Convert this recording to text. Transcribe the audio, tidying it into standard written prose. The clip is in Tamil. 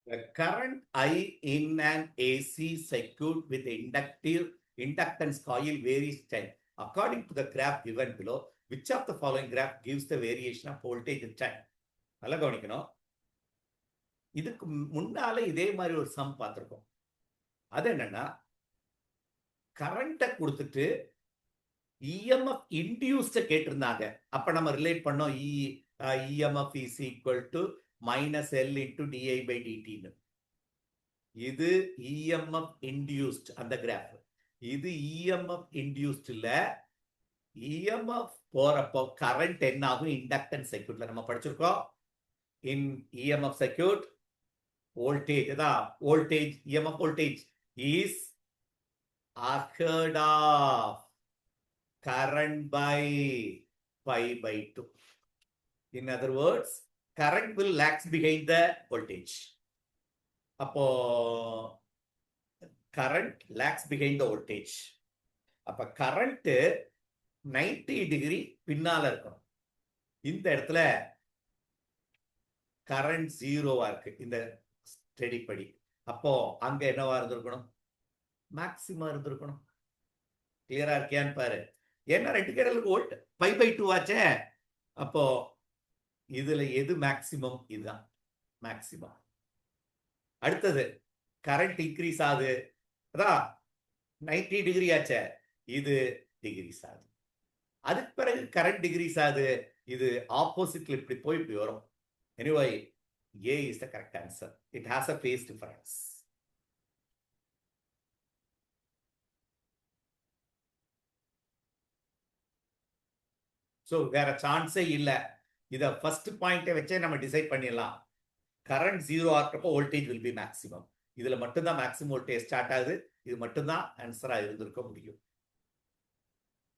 The current I in an AC circuit with inductance coil varies 10. According to the graph given below, which of the following graph gives the variation of voltage in time? நல்லா கவனிக்கணும். இதுக்கு முன்னால இதே மாதிரி ஒரு சம் பார்த்திருக்கோம். அது என்னன்னா, கரண்ட்டை கொடுத்துட்டு EMF இன்டியூஸ்ட கேட்டிருந்தாங்க. அப்ப நம்ம ரிலேட் பண்ணோம் EMF is equal to minus L into di by dt. இது EMF induced அந்த கிராஃப். இது EMF induced இல்ல. EMF போறப்போ கரண்ட் என்ன ஆகும்? இண்டக்டன்ஸ் சர்க்யூட்ல நம்ம படிச்சிருக்கோம். இன் EMF circuit voltage voltage EMF voltage is ahead of current by pi by 2. In other words, current will lags behind the voltage. அப்போ current lags behind the voltage. அப்ப current 90 டிகிரி பின்னால இருக்கணும். இந்த இடத்துல current 0வா இருக்கு இந்த ஸ்டெடி படி. அப்போ அங்க என்னவா இருந்திருக்கணும்? மேக்ஸிமம் இருந்திருக்கணும். கிளியரா இருக்கியான்னு பாரு. ஏன்னா 2 கேடலுக்கு வோல்ட் பை பை 2 ஆச்சே. அப்போ இதுல எது மேக்சிமம்? இதுதான் மேக்சிமம். அடுத்தது கரண்ட் இன்க்ரீஸ் ஆகுது, அதான் 90 டிகிரி ஆச்சே, இது டிகிரிஸ் ஆகுது. அதுக்கு பிறகு கரண்ட் டிகிரிஸ் ஆகுது, இது ஆப்போசிட்ல இப்படி போய் இப்படி வரும். Anyway A is the correct answer. It has a phase difference. So வேற சான்ஸே இல்லை. இதை ஃபர்ஸ்ட் பாயிண்டை வச்சே நம்ம டிசைட் பண்ணிடலாம். கரண்ட் 0 ஆகிறப்போ வோல்டேஜ் வில் பி மேக்ஸிமம். இதுல மட்டும்தான் மேக்ஸிமம் வோல்டேஜ் ஸ்டார்ட் ஆகுது. இது மட்டும்தான் ஆன்சரா இருந்திருக்க முடியும்.